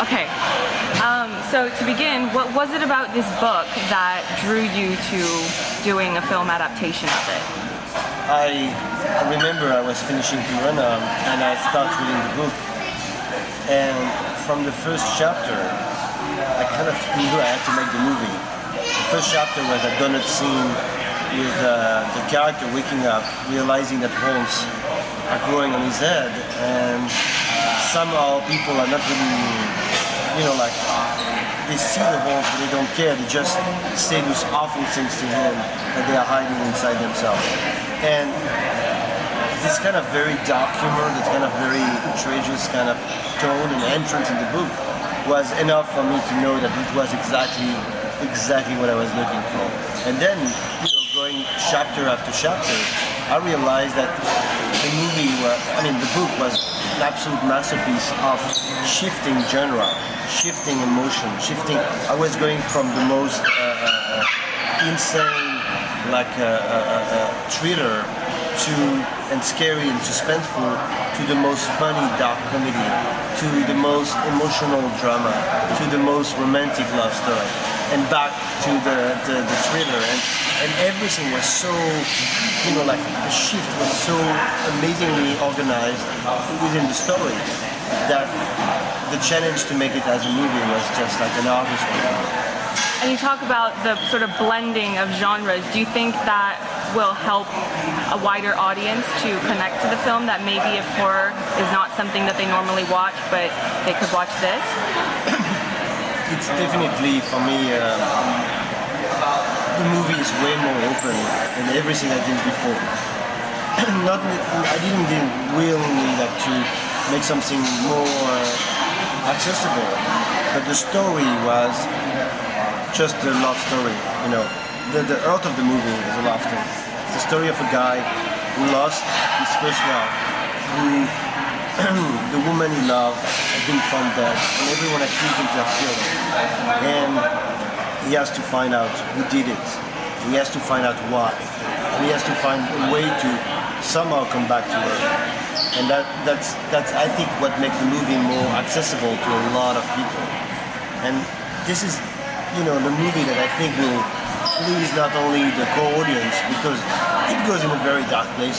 Okay. So to begin, what was it about this book that drew you to doing a film adaptation of it? I remember I was finishing Piranha and I started reading the book, and from the first chapter I kind of knew I had to make the movie. The first chapter was a donut scene with the character waking up, realizing that holes are growing on his head, and somehow people are not really, like, they see the holes but they don't care, they just say those awful things to him that they are hiding inside themselves. And this kind of very dark humor, this kind of very outrageous kind of tone and entrance in the book was enough for me to know that it was exactly what I was looking for. And then, going chapter after chapter, I realized that the book was an absolute masterpiece of shifting genre, shifting emotion, I was going from the most insane, like thriller and scary and suspenseful, to the most funny dark comedy, to the most emotional drama, to the most romantic love story, and back to the thriller, and everything was so, the shift was so amazingly organized within the story that the challenge to make it as a movie was just like an artist. And you talk about the sort of blending of genres. Do you think that will help a wider audience to connect to the film, that maybe if horror is not something that they normally watch, but they could watch this? It's definitely, for me, the movie is way more open than everything I did before. I didn't really like to make something more accessible, but the story was just a love story, The heart of the movie is a love story. It's the story of a guy who lost his first love, who the woman he loved had been found dead, and everyone accused him to have killed her. And he has to find out who did it. He has to find out why. And he has to find a way to somehow come back to her. And that's I think what makes the movie more accessible to a lot of people. And this is, the movie that I think will please not only the core audience, because it goes in a very dark place.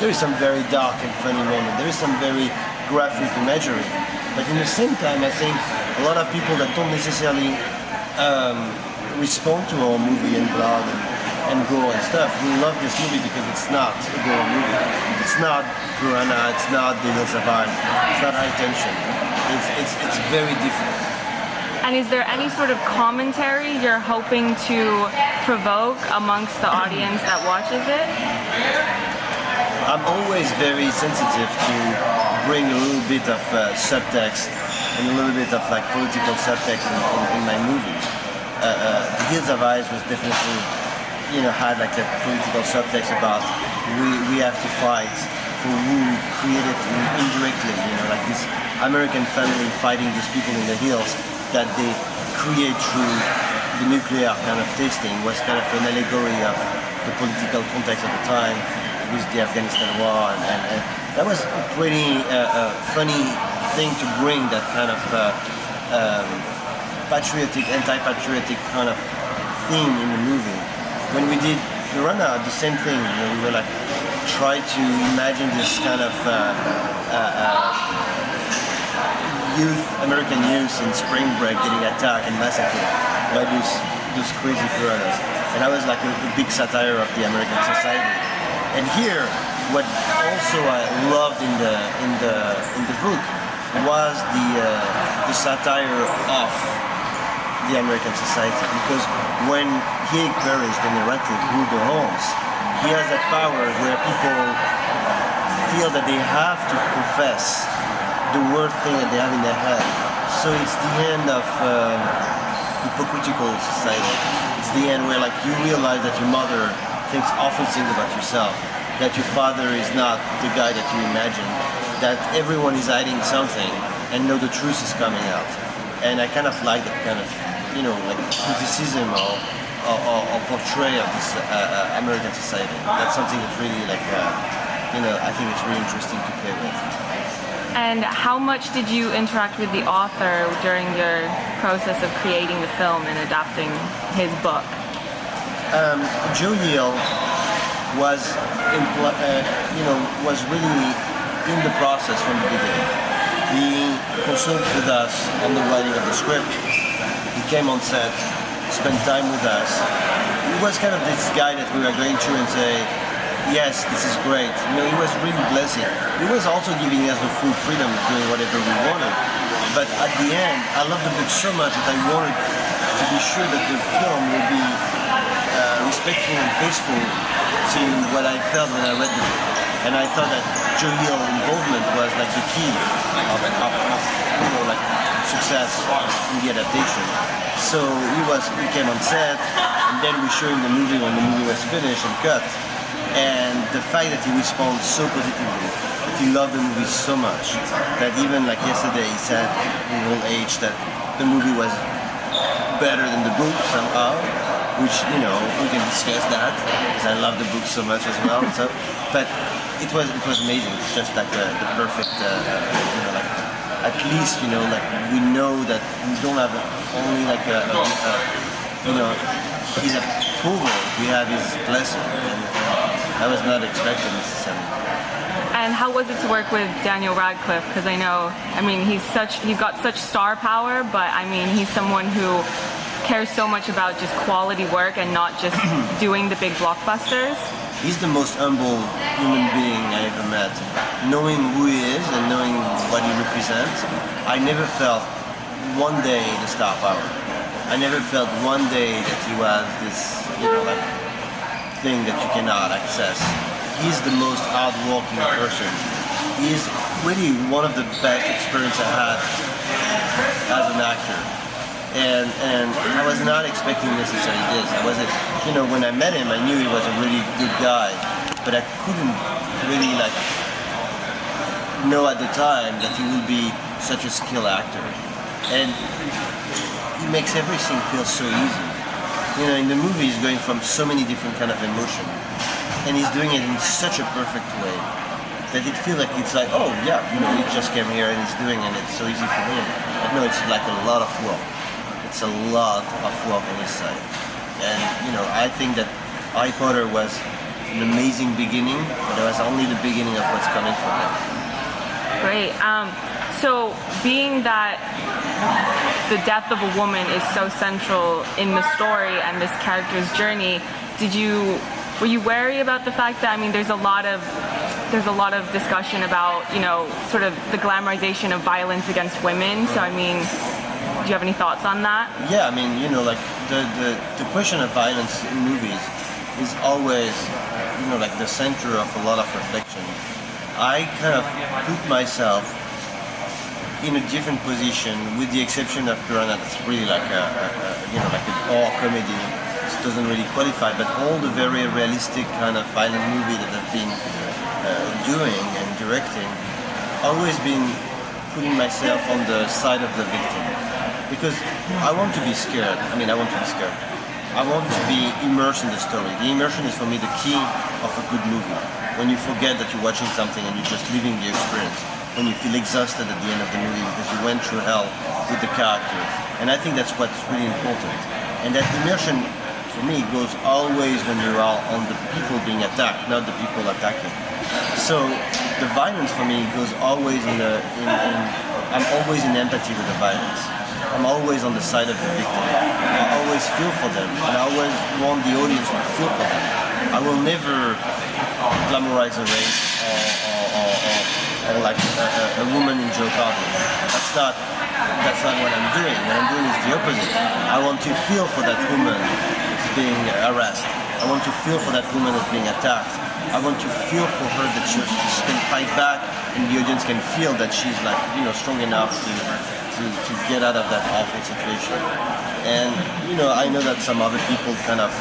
There is some very dark and funny moments. There is some very graphic imagery. But in the same time, I think a lot of people that don't necessarily respond to our movie and blood and gore and stuff will love this movie because it's not a gore movie. It's not Piranha. It's not Daniel Radcliffe. It's not high tension. It's very different. And is there any sort of commentary you're hoping to provoke amongst the audience that watches it? I'm always very sensitive to bring a little bit of subtext and a little bit of like political subtext in my movies. The Hills of Eyes was definitely, had like that political subtext about we have to fight for who created indirectly, like this American family fighting these people in the hills that they create through the nuclear kind of testing was kind of an allegory of the political context at the time with the Afghanistan war, and that was a pretty funny thing to bring, that kind of patriotic, anti-patriotic kind of theme in the movie. When we did Piranha, the same thing, we were like, try to imagine this kind of American youth in spring break getting attacked and massacred by those crazy piranhas. And that was like a big satire of the American society. And here, what also I loved in the book was the satire of the American society, because when he encouraged Daniel Radcliffe rule the homes, he has that power where people feel that they have to confess the worst thing that they have in their head. So it's the end of hypocritical society. It's the end where like you realize that your mother thinks awful things about yourself, that your father is not the guy that you imagine, that everyone is hiding something, and the truth is coming out. And I kind of like that kind of, like criticism or portrayal of this American society. That's something that's really like, I think it's really interesting to play with. And how much did you interact with the author during your process of creating the film and adapting his book? Joe Hill was, was really in the process from the beginning. He consulted with us on the writing of the script. He came on set, spent time with us. He was kind of this guy that we were going to and say, yes, this is great. He was really blessing. He was also giving us the full freedom of doing whatever we wanted. But at the end, I loved the book so much that I wanted to be sure that the film would be respectful and faithful to what I felt when I read the book. And I thought that Joe Hill's involvement was like the key of success in the adaptation. So he came on set, and then we showed him the movie when the movie was finished and cut. And the fact that he responds so positively, that he loved the movie so much, that even like yesterday he said in old age that the movie was better than the book somehow, which we can discuss that because I love the book so much as well. So, but it was amazing. It's just like the perfect, at least we know that we don't have only like his approval, we have his blessing. I was not expecting necessarily. And how was it to work with Daniel Radcliffe? Because he's got such star power, but he's someone who cares so much about just quality work and not just doing the big blockbusters. He's the most humble human being I ever met. Knowing who he is and knowing what he represents, I never felt one day the star power. I never felt one day that he was this, thing that you cannot access. He's the most hard-working person. He's really one of the best experiences I had as an actor. And I was not expecting necessarily this. When I met him, I knew he was a really good guy, but I couldn't really know at the time that he would be such a skilled actor. And he makes everything feel so easy. In the movie he's going from so many different kind of emotion, and he's doing it in such a perfect way that it feels like it's like, oh yeah, he just came here and he's doing it and it's so easy for him. But no, it's like a lot of work. It's a lot of work on his side. And I think that Harry Potter was an amazing beginning, but it was only the beginning of what's coming from him. Great. So being that the death of a woman is so central in the story and this character's journey, were you wary about the fact that there's a lot of discussion about sort of the glamorization of violence against women? So do you have any thoughts on that? Yeah, the question of violence in movies is always the center of a lot of reflection. I kind of put myself in a different position, with the exception of Piranha, that's really like an horror comedy. It doesn't really qualify, but all the very realistic kind of violent movie that I've been doing and directing, always been putting myself on the side of the victim, because I want to be scared. I want to be scared. I want to be immersed in the story. The immersion is for me the key of a good movie. When you forget that you're watching something and you're just living the experience. When you feel exhausted at the end of the movie because you went through hell with the character. And I think that's what's really important. And that immersion, for me, goes always when you're all on the people being attacked, not the people attacking. So the violence for me goes always I'm always in empathy with the violence. I'm always on the side of the victim. I always feel for them, and I always want the audience to feel for them. I will never glamorize a race or like a woman in Joe Carter. That's not what I'm doing. What I'm doing is the opposite. I want to feel for that woman that's being harassed. I want to feel for that woman that's being attacked. I want to feel for her that she can fight back, and the audience can feel that she's strong enough to get out of that awful situation. And I know that some other people kind of,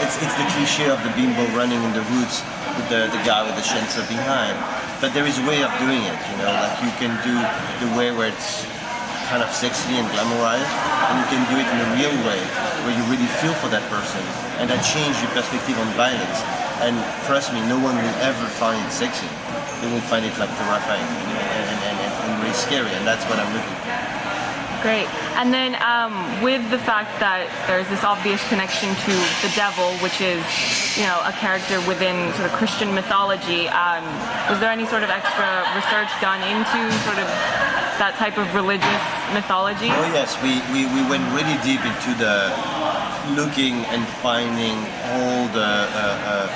it's the cliche of the bimbo running in the woods with the guy with the chainsaw behind. But there is a way of doing it, like you can do the way where it's kind of sexy and glamorized, and you can do it in a real way where you really feel for that person, and that changes your perspective on violence. And trust me, no one will ever find it sexy. They will find it like terrifying. And really scary, and that's what I'm looking for. Great. And then with the fact that there's this obvious connection to the devil, which is, a character within sort of Christian mythology, was there any sort of extra research done into sort of that type of religious mythology? Oh yes, we went really deep into the looking and finding all the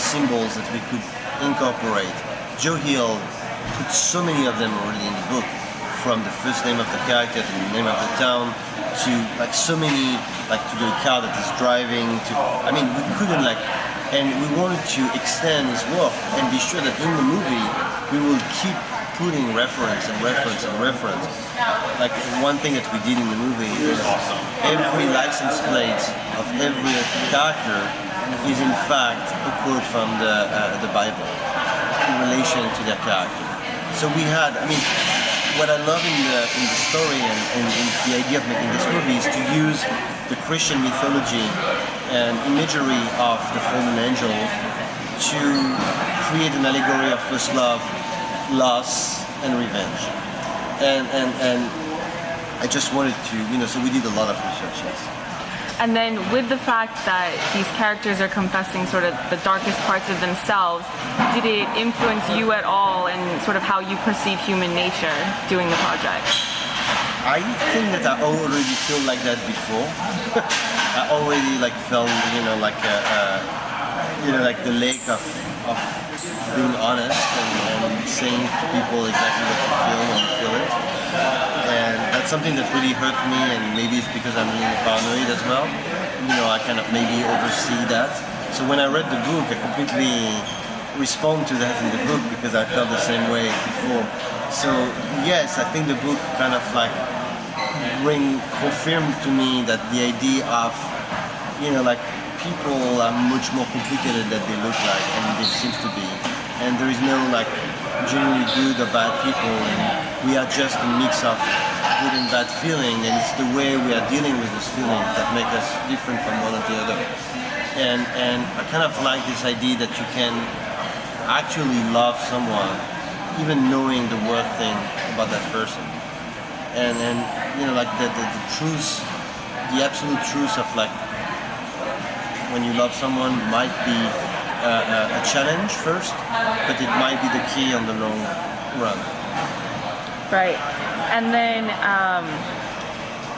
symbols that we could incorporate. Joe Hill put so many of them already in the book, from the first name of the character to the name of the town to like so many, like to the car that is driving to, we couldn't and we wanted to extend his work and be sure that in the movie we will keep putting reference and reference and reference. Like one thing that we did in the movie is every license plate of every character is in fact a quote from the Bible in relation to their character. So we had, what I love in the story and the idea of making this movie is to use the Christian mythology and imagery of the fallen angel to create an allegory of first love, loss, and revenge. And I just wanted to, so we did a lot of research, yes. And then with the fact that these characters are confessing sort of the darkest parts of themselves, did it influence you at all in sort of how you perceive human nature doing the project? I think that I already feel like that before. I already felt, like the lake of being honest and saying to people exactly what you feel when you feel it. And that's something that really hurt me, and maybe it's because I'm really paranoid as well. I kind of maybe oversee that. So when I read the book, I completely respond to that in the book because I felt the same way before. So yes, I think the book kind of confirmed to me that the idea of, people are much more complicated than they look like, and it seems to be. And there is no genuinely good or bad people, and we are just a mix of good and bad feeling, and it's the way we are dealing with these feelings that make us different from one or the other. And I kind of like this idea that you can actually love someone even knowing the worst thing about that person. And the truth, the absolute truth of when you love someone might be a challenge first, but it might be the key on the long run. Right. And then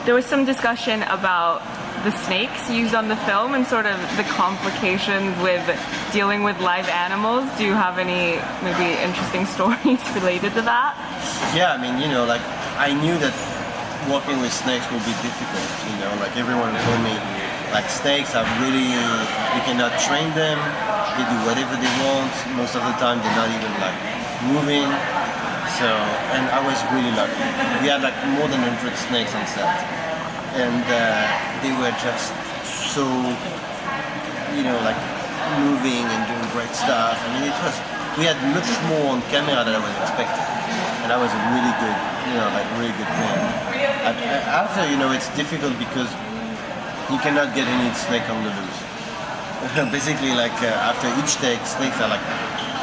there was some discussion about the snakes used on the film and sort of the complications with dealing with live animals. Do you have any maybe interesting stories related to that? Yeah, I knew that working with snakes would be difficult, everyone told me, snakes are really, you cannot train them, they do whatever they want, most of the time they're not even moving, so, and I was really lucky. We had more than 100 snakes on set, and they were just so, moving and doing great stuff. We had much more on camera than I was expecting, and that was a really good, really good thing. After, it's difficult because you cannot get any snake on the loose. Basically, after each take, snakes are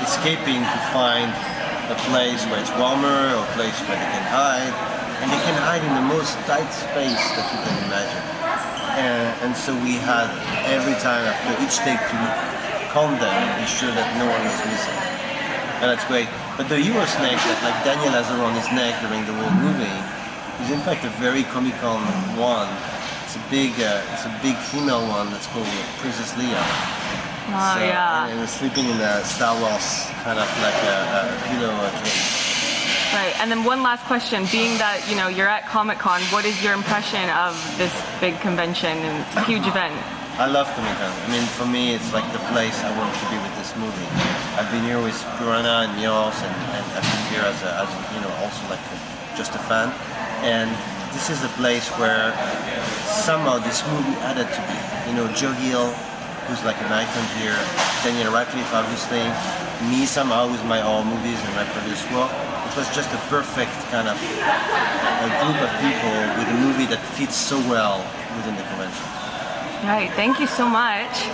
escaping to find a place where it's warmer or a place where they can hide, and they can hide in the most tight space that you can imagine. And so we had every time after each take to calm them and be sure that no one was missing. And that's great. But the hero snake that Daniel has around his neck during the whole movie is in fact a very comical one. It's a big female one that's called Princess Leia. Oh, so, yeah. And it's sleeping in a Star Wars kind of a pillow case. Right, and then one last question. Being that, you're at Comic-Con, what is your impression of this big convention? And it's a huge event. I love Comic-Con. For me, it's the place I want to be with this movie. I've been here with Piranha and Mios, and I've been here as also just a fan. And this is a place where somehow this movie added to me. Joe Hill, who's an icon here, Daniel Radcliffe, obviously, me somehow with my own movies and my previous work. It was just a perfect kind of a group of people with a movie that fits so well within the convention. Right, thank you so much.